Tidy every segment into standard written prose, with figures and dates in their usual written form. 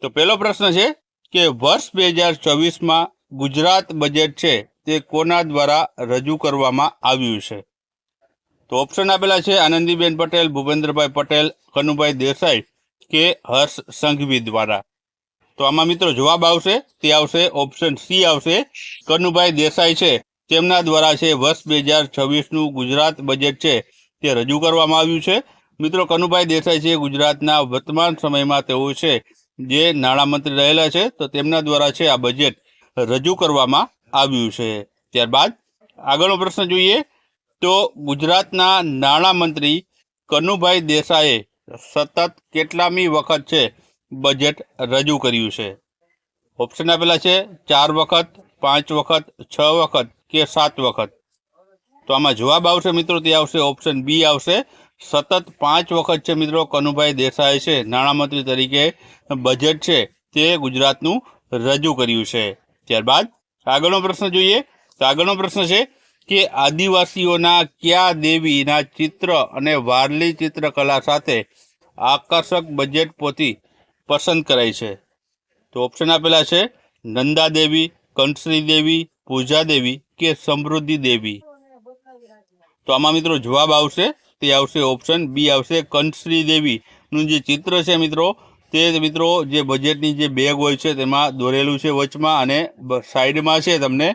તો પહેલો પ્રશ્ન છે કે વર્ષ 2024માં ગુજરાત બજેટ છે તે કોના દ્વારા રજૂ કરવામાં આવ્યું છે? તો ઓપ્શન આપેલા છે આનંદીબેન પટેલ, ભૂપેન્દ્રભાઈ પટેલ, કનુભાઈ દેસાઈ કે હર્ષ સંઘવી દ્વારા. તો આમાં મિત્રો જવાબ આવશે તે આવશે ઓપ્શન સી આવશે, કનુભાઈ દેસાઈ છે તેમના દ્વારા છે વર્ષ 2026નું ગુજરાત બજેટ છે તે રજૂ કરવામાં આવ્યું છે. મિત્રો કનુભાઈ દેસાઈ છે ગુજરાતના વર્તમાન સમયમાં તેઓ છે જે નાણામંત્રી રહેલા છે, તો તેમના દ્વારા છે આ બજેટ રજૂ કરવામાં આવ્યું છે. ત્યારબાદ આગળનો પ્રશ્ન જોઈએ તો ગુજરાતના નાણામંત્રી કનુભાઈ દેસાઈએ સતત કેટલામી વખત છે બજેટ રજૂ કર્યું છે? ઓપ્શન આપેલા છે 4 વખત, 5 વખત, 6 વખત કે 7 વખત. તો આમાં જવાબ આવશે મિત્રો તે આવશે ઓપ્શન બી આવશે, સતત 5 વખત છે મિત્રો કનુભાઈ દેસાઈ છે નાણામંત્રી તરીકે બજેટ છે તે ગુજરાતનું રજૂ કર્યું છે. ત્યારબાદ આગળનો પ્રશ્ન જોઈએ તો આગળનો પ્રશ્ન છે કે આદિવાસીઓના કયા દેવીના ચિત્ર અને વારલી ચિત્રકલા સાથે આકર્ષક બજેટ પોથી પસંદ કરાઈ છે? તો ઓપ્શન આપેલા છે નંદા દેવી, કંસરી દેવી, પૂજા દેવી કે સમૃદ્ધિ દેવી. તો આમાં મિત્રો જવાબ આવશે તે આવશે ઓપ્શન બી આવશે, કંસરી દેવીનું જે ચિત્ર છે મિત્રો તે મિત્રો જે બજેટની જે બેગ હોય છે તેમાં દોરેલું છે વચમાં, અને સાઈડમાં છે તમને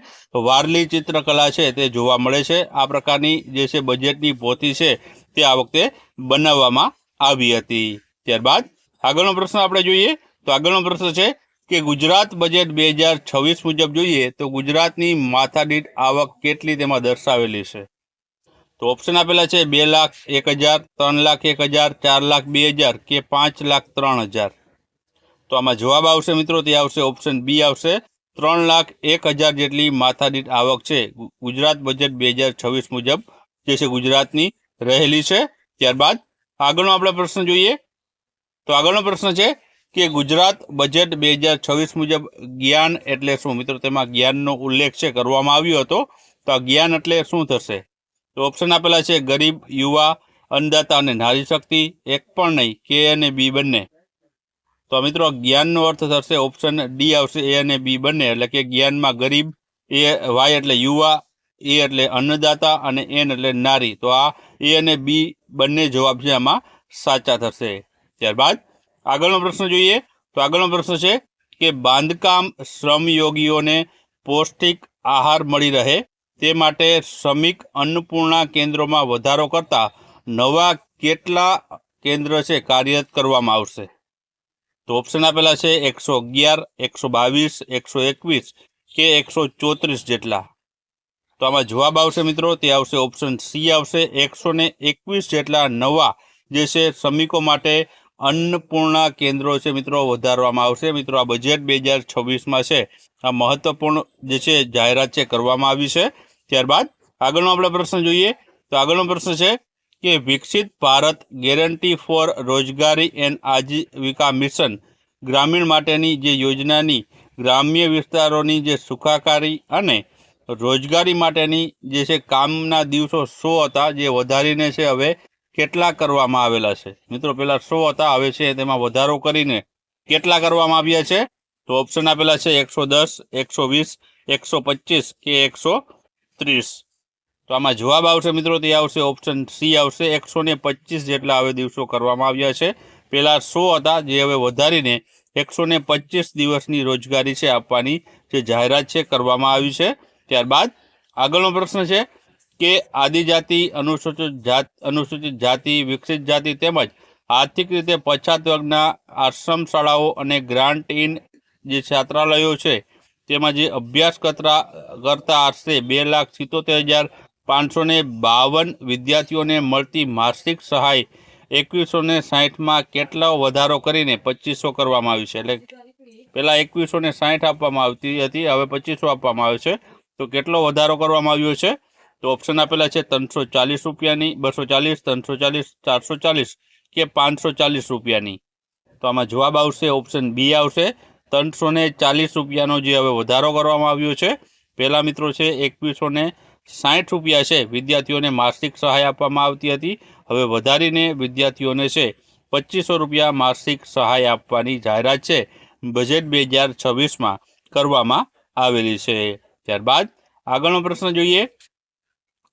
વારલી ચિત્રકલા છે તે જોવા મળે છે. આ પ્રકારની જે છે બજેટની પોથી છે તે આ વખતે બનાવવામાં આવી હતી. ત્યારબાદ આગળનો પ્રશ્ન આપણે જોઈએ તો આગળનો પ્રશ્ન છે કે ગુજરાત બજેટ 2026 મુજબ જોઈએ તો ગુજરાતની માથાદીઠ આવક કેટલી તેમાં દર્શાવેલી છે? તો ઓપ્શન આપેલા છે 2,01,000, 3,01,000, 4,02,000 કે 5,03,000. તો આમાં જવાબ આવશે મિત્રો તે આવશે ઓપ્શન બી આવશે, 3,01,000 જેટલી માથાદીઠ આવક છે ગુજરાત બજેટ 2026 મુજબ જે છે ગુજરાતની રહેલી છે. ત્યારબાદ આગળનો આપણે પ્રશ્ન જોઈએ તો આગળનો પ્રશ્ન છે કે ગુજરાત બજેટ 2026 મુજબ જ્ઞાન એટલે શું? મિત્રો તેમાં જ્ઞાનનો ઉલ્લેખ છે કરવામાં આવ્યો હતો, તો આ જ્ઞાન એટલે શું થશે? તો ઓપ્શન આપેલા છે ગરીબ, યુવા, અન્નદાતા અને નારી શક્તિ, એક પણ નહીં, કે અને બી બંને. તો મિત્રો જ્ઞાનનો અર્થ થશે ઓપ્શન ડી આવશે, એ અને બી બંને, એટલે કે જ્ઞાનમાં ગરીબ, એ વાય એટલે યુવા, એ એટલે અન્નદાતા અને એન એટલે નારી. તો આ એ અને બી બંને જવાબ છે આમાં સાચા થશે. ત્યારબાદ આગળનો પ્રશ્ન જોઈએ તો આગળનો પ્રશ્ન છે કે બાંધકામ શ્રમયોગીઓને પૌષ્ટિક આહાર મળી રહે તે માટે શ્રમિક અન્નપૂર્ણા કેન્દ્રોમાં વધારો કરતા નવા કેટલા કેન્દ્ર છે કાર્યરત કરવામાં આવશે? તો ઓપ્શન આપેલા છે 111, 122, 121 કે 134 જેટલા. તો આમાં જવાબ આવશે મિત્રો તે આવશે ઓપ્શન સી આવશે, 121 જેટલા નવા જે છે શ્રમિકો માટે અન્નપૂર્ણા કેન્દ્રો છે મિત્રો વધારવામાં આવશે. મિત્રો આ બજેટ 2026માં છે આ મહત્વપૂર્ણ જે છે જાહેરાત છે કરવામાં આવી છે. ત્યારબાદ આગળનો આપણે પ્રશ્ન જોઈએ તો આગળનો પ્રશ્ન છે કે વિકસિત ભારત ગેરંટી ફોર રોજગારી એન્ડ આજીવિકા મિશન ગ્રામીણ માટેની જે યોજનાની ગ્રામ્ય વિસ્તારોની જે સુખાકારી અને રોજગારી માટેની જે છે કામના દિવસો 100 હતા જે વધારીને છે હવે કેટલા કરવામાં આવેલા છે? મિત્રો પહેલા 100 હતા, હવે છે તેમાં વધારો કરીને કેટલા કરવામાં આવ્યા છે? તો ઓપ્શન આપેલા છે 110, 120, 125 કે 130. તો આમાં જવાબ આવશે મિત્રો તે આવશે ઓપ્શન સી આવશે, 125 જેટલા હવે દિવસો કરવામાં આવ્યા છે. પહેલા 100 હતા જે હવે વધારીને 125 દિવસની રોજગારી છે આપવાની જે જાહેરાત છે કરવામાં આવી છે. ત્યારબાદ આગળનો પ્રશ્ન છે કે આદિજાતિ, અનુસૂચિત જાતિ, વિકસિત જાતિ તેમજ આર્થિક રીતે પછાત વર્ગના આશ્રમ શાળાઓ અને ગ્રાન્ટ ઇન જે છાત્રાલયો છે તેમાં જે અભ્યાસ કરતા આશરે 2,77,552 વિદ્યાર્થીઓને મળતી માસિક સહાય 2160માં કેટલો વધારો કરીને 2500 કરવામાં આવી છે? એટલે પહેલા 2160 આપવામાં આવતી હતી, હવે 2500 આપવામાં આવે છે. તો કેટલો વધારો કરવામાં આવ્યો છે? તો ઓપ્શન આપેલા છે 340 રૂપિયાની, 240, 340, 440 કે 540 રૂપિયાની. તો આમાં જવાબ આવશે ઓપ્શન બી આવશે, 340 રૂપિયાનો જે હવે વધારો કરવામાં આવ્યો છે. પહેલા મિત્રો છે 2160 રૂપિયા છે વિદ્યાર્થીઓને માસિક સહાય આપવામાં આવતી હતી, હવે વધારીને વિદ્યાર્થીઓને છે 2500 રૂપિયા માસિક સહાય આપવાની જાહેરાત છે બજેટ 2026માં કરવામાં આવેલી છે। ત્યારબાદ આગળનો પ્રશ્ન જોઈએ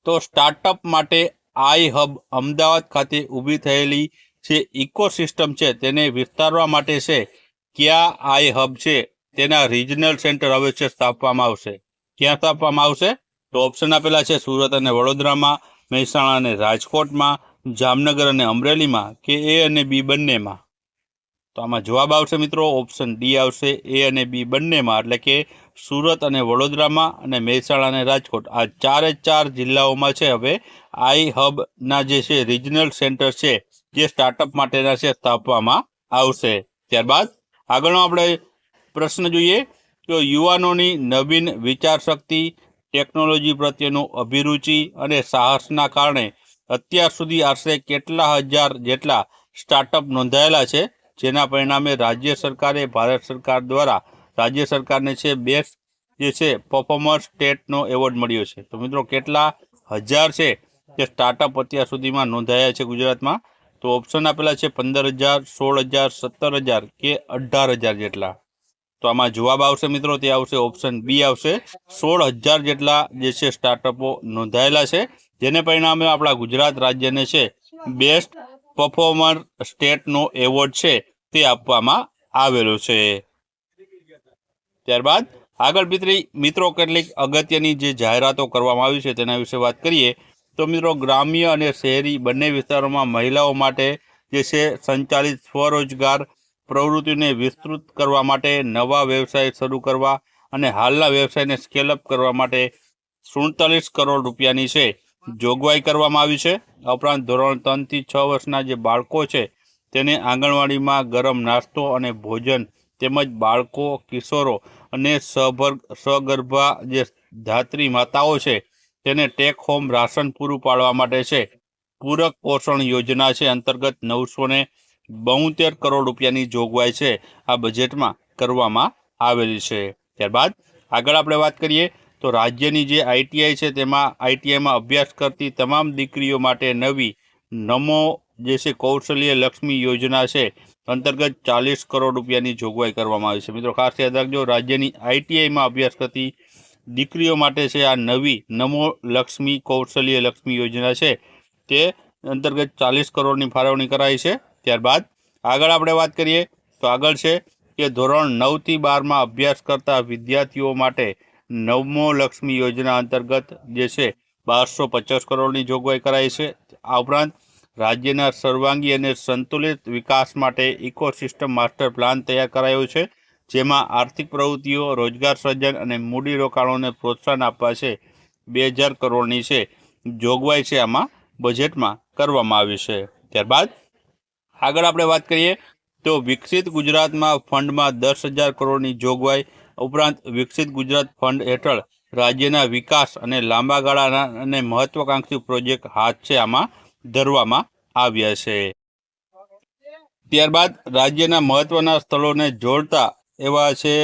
તો સ્ટાર્ટઅપ માટે આઈ હબ અમદાવાદ ખાતે ઊભી થયેલી જે ઇકોસિસ્ટમ છે તેને વિસ્તારવા માટે છે ક્યાં આઈ હબ છે તેના રિજનલ સેન્ટર હવે છે સ્થાપવામાં આવશે। ક્યાં સ્થાપવામાં આવશે? તો ઓપ્શન આપેલા છે સુરત અને વડોદરામાં, મહેસાણા અને રાજકોટમાં, જામનગર અને અમરેલીમાં કે એ અને બી બંનેમાં। તો આમાં જવાબ આવશે મિત્રો ઓપ્શન ડી આવશે, એ અને બી બંનેમાં, એટલે કે સુરત અને વડોદરામાં અને મહેસાણા અને રાજકોટ આ 4 જિલ્લાઓમાં છે હવે આઈ હબના જે છે રિજનલ સેન્ટર છે જે સ્ટાર્ટઅપ માટેના છે સ્થાપવામાં આવશે। ત્યારબાદ આગળનો આપણે પ્રશ્ન જોઈએ તો યુવાનોની નવીન વિચારશક્તિ, ટેકનોલોજી પ્રત્યેનું અભિરુચિ અને સાહસના કારણે અત્યાર સુધી આશરે કેટલા હજાર જેટલા સ્ટાર્ટઅપ નોંધાયેલા છે, જેના પરિણામે રાજ્ય સરકારે ભારત સરકાર દ્વારા રાજ્ય સરકારને છે બેસ્ટ જે છે પરફોર્મર સ્ટેટનો એવોર્ડ મળ્યો છે। તો મિત્રો કેટલા હજાર છે તે સ્ટાર્ટઅપ અત્યાર સુધીમાં નોંધાયા છે ગુજરાતમાં? તો ઓપ્શન આપેલા છે 15,000, 16,000, 17,000 કે 18,000 જેટલા। તો આમાં જવાબ આવશે મિત્રો તે આવશે ઓપ્શન બી આવશે, 16,000 જેટલા જે છે સ્ટાર્ટઅપો નોંધાયેલા છે, જેને પરિણામે આપણા ગુજરાત રાજ્યને છે બેસ્ટ પરફોર્મર સ્ટેટનો એવોર્ડ છે તે આપવામાં આવેલો છે। ત્યારબાદ આગળ મિત્રો કેટલીક અગત્યની જે જાહેરાતો કરવામાં આવી છે તેના વિશે વાત કરીએ તો મિત્રો ગ્રામ્ય અને શહેરી બંને વિસ્તારોમાં મહિલાઓ માટે જે છે સંચાલિત સ્વરોજગાર પ્રવૃત્તિને વિસ્તૃત કરવા માટે, નવા વ્યવસાય શરૂ કરવા અને હાલના વ્યવસાયને સ્કેલઅપ કરવા માટે 47 કરોડ રૂપિયાની છે જોગવાઈ કરવામાં આવી છે। આ ઉપરાંત ધોરણ 3 થી 6 વર્ષના જે બાળકો છે તેને આંગણવાડીમાં ગરમ નાસ્તો અને ભોજન તેમજ બાળકો, કિશોરો અને સગર્ભા જે ધાત્રી માતાઓ છે તેને ટેક હોમ રાશન પૂરું પાડવા માટે છે પૂરક પોષણ યોજના છે અંતર્ગત 972 કરોડ રૂપિયાની જોગવાઈ છે આ બજેટમાં કરવામાં આવેલી છે। ત્યારબાદ આગળ આપણે વાત કરીએ તો રાજ્યની જે આઈટીઆઈ છે તેમાં આઈટીઆઈમાં અભ્યાસ કરતી તમામ દીકરીઓ માટે નવી નમો જે છે કૌશલ્ય લક્ષ્મી યોજના છે અંતર્ગત 40 કરોડ રૂપિયાની જોગવાઈ કરવામાં આવી છે। મિત્રો ખાસ યાદ રાખજો, રાજ્યની આઈટીઆઈમાં અભ્યાસ કરતી દીકરીઓ માટે છે આ નવી નમો લક્ષ્મી કૌશલ્ય લક્ષ્મી યોજના છે તે અંતર્ગત 40 કરોડની ફાળવણી કરાઈ છે। ત્યારબાદ આગળ આપણે વાત કરીએ તો આગળ છે કે ધોરણ 9 થી 12માં અભ્યાસ કરતા વિદ્યાર્થીઓ માટે નવમો લક્ષ્મી યોજના અંતર્ગત જે છે 1250 કરોડની જોગવાઈ કરાઈ છે। આ ઉપરાંત રાજ્યના સર્વાંગી અને સંતુલિત વિકાસ માટે ઇકોસિસ્ટમ માસ્ટર પ્લાન તૈયાર કરાયો છે, જેમાં આર્થિક પ્રવૃત્તિઓ, રોજગાર સર્જન અને મૂડીરોકાણોને પ્રોત્સાહન આપવા છે 2,000 કરોડની છે જોગવાઈ છે આમાં બજેટમાં કરવામાં આવી છે। ત્યારબાદ આગળ આપણે વાત કરીએ તો વિકસિત ગુજરાતમાં ફંડમાં 10,000 કરોડની જોગવાઈ ઉપરાંત વિકસિત ગુજરાત ફંડ હેઠળ રાજ્યના વિકાસ અને લાંબા ગાળાના અને મહત્વાકાંક્ષી પ્રોજેક્ટ હાથ છે આમાં ધરવામાં આવ્યા છે। ત્યારબાદ રાજ્યના મહત્વના સ્થળોને જોડતા એવા છે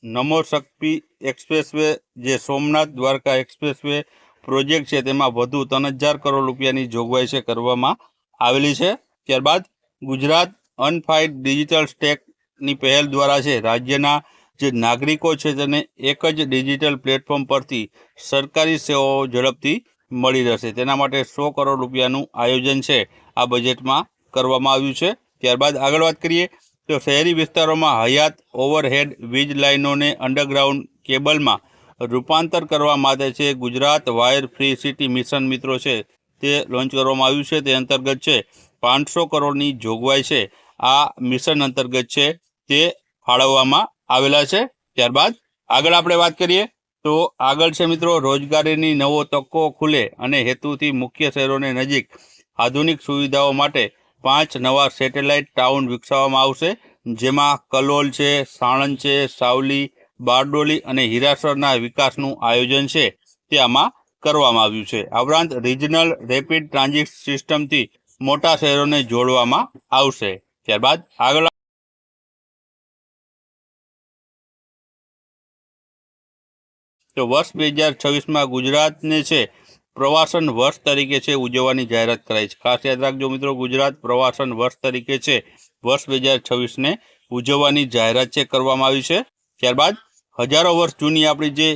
નમો શક્તિ એક્સપ્રેસવે જે સોમનાથ દ્વારકા એક્સપ્રેસવે પ્રોજેક્ટ છે તેમાં વધુ 3,000 કરોડ રૂપિયાની જોગવાઈ છે કરવામાં આવેલી છે। ત્યારબાદ ગુજરાત અનફાઇડ ડિજિટલ સ્ટેકની પહેલ દ્વારા છે રાજ્યના જે નાગરિકો છે તેને એક જ ડિજિટલ પ્લેટફોર્મ પરથી સરકારી સેવાઓ ઝડપથી મળી રહેશે, તેના માટે 100 કરોડ રૂપિયાનું આયોજન છે આ બજેટમાં કરવામાં આવ્યું છે। ત્યારબાદ આગળ વાત કરીએ તો શહેરી વિસ્તારોમાં હયાત ઓવરહેડ વીજ લાઇનોને અંડરગ્રાઉન્ડ કેબલમાં રૂપાંતર કરવા માટે છે Gujarat wire free city mission મિત્રો છે તે લોન્ચ કરવામાં આવ્યું છે। તે અંતર્ગત છે 500 કરોડની જોગવાઈ છે આ મિશન અંતર્ગત છે તે ફાળવવામાં આવેલા છે। ત્યારબાદ આગળ આપણે વાત કરીએ તો આગળ છે મિત્રો રોજગારીની નવો તકો ખુલે અને હેતુથી મુખ્ય શહેરોને નજીક આધુનિક સુવિધાઓ માટે 5 નવા સેટેલાઇટ ટાઉન વિકસાવવામાં આવશે, જેમાં કલોલ છે, સાણંદ છે, સાવલી, બારડોલી અને હીરાસરના વિકાસનું આયોજન છે તે આમાં કરવામાં આવ્યું છે। આ ઉપરાંત રિજનલ રેપિડ ટ્રાન્ઝિટ સિસ્ટમથી મોટા શહેરોને જોડવામાં આવશે। ત્યારબાદ આગળ તો વર્ષ 2026માં ગુજરાતને છે પ્રવાસન વર્ષ તરીકે છે ઉજવવાની જાહેરાત કરાઈ છે। ખાસ યાદ રાખજો મિત્રો, ગુજરાત પ્રવાસન વર્ષ તરીકે છે વર્ષ 2026ને ઉજવવાની જાહેરાત છે કરવામાં આવી છે। ત્યારબાદ હજારો વર્ષ જૂની આપણી જે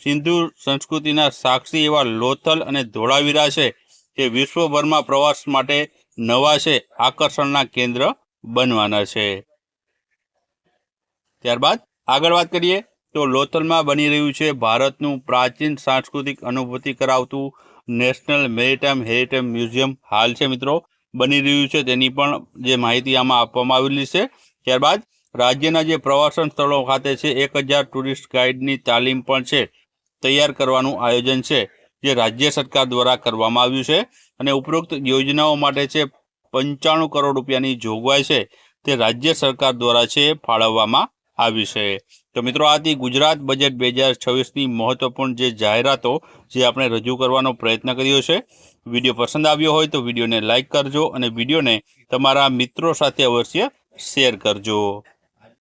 સિંધુ સંસ્કૃતિના સાક્ષી એવા લોથલ અને ધોળાવીરા છે તે વિશ્વભરમાં પ્રવાસ માટે નવા છે આકર્ષણના કેન્દ્ર બનવાના છે। ત્યારબાદ આગળ વાત કરીએ તો લોથલમાં બની રહ્યું છે ભારતનું પ્રાચીન સાંસ્કૃતિક અનુભૂતિ કરાવતું નેશનલ મેરીટાઈમ હેરિટેજ મ્યુઝિયમ હાલ છે મિત્રો બની રહ્યું છે, તેની પણ જે માહિતી આમાં આપવામાં આવેલી છે। ત્યારબાદ રાજ્યના જે પ્રવાસન સ્થળો ખાતે છે 1000 ટુરિસ્ટ ગાઈડની તાલીમ પણ છે તૈયાર કરવાનું આયોજન છે જે રાજ્ય સરકાર દ્વારા કરવામાં આવ્યું છે અને ઉપરોક્ત યોજનાઓ માટે છે 95 કરોડ રૂપિયાની જોગવાઈ છે તે રાજ્ય સરકાર દ્વારા છે ફાળવવામાં આવી છે। તો મિત્રો આથી ગુજરાત બજેટ 2026ની મહત્વપૂર્ણ જે જાહેરાતો જે આપણે રજૂ કરવાનો પ્રયત્ન કર્યો છે। વિડીયો પસંદ આવ્યો હોય તો વિડીયોને લાઇક કરજો અને વિડીયોને તમારા મિત્રો સાથે અવશ્ય શેર કરજો।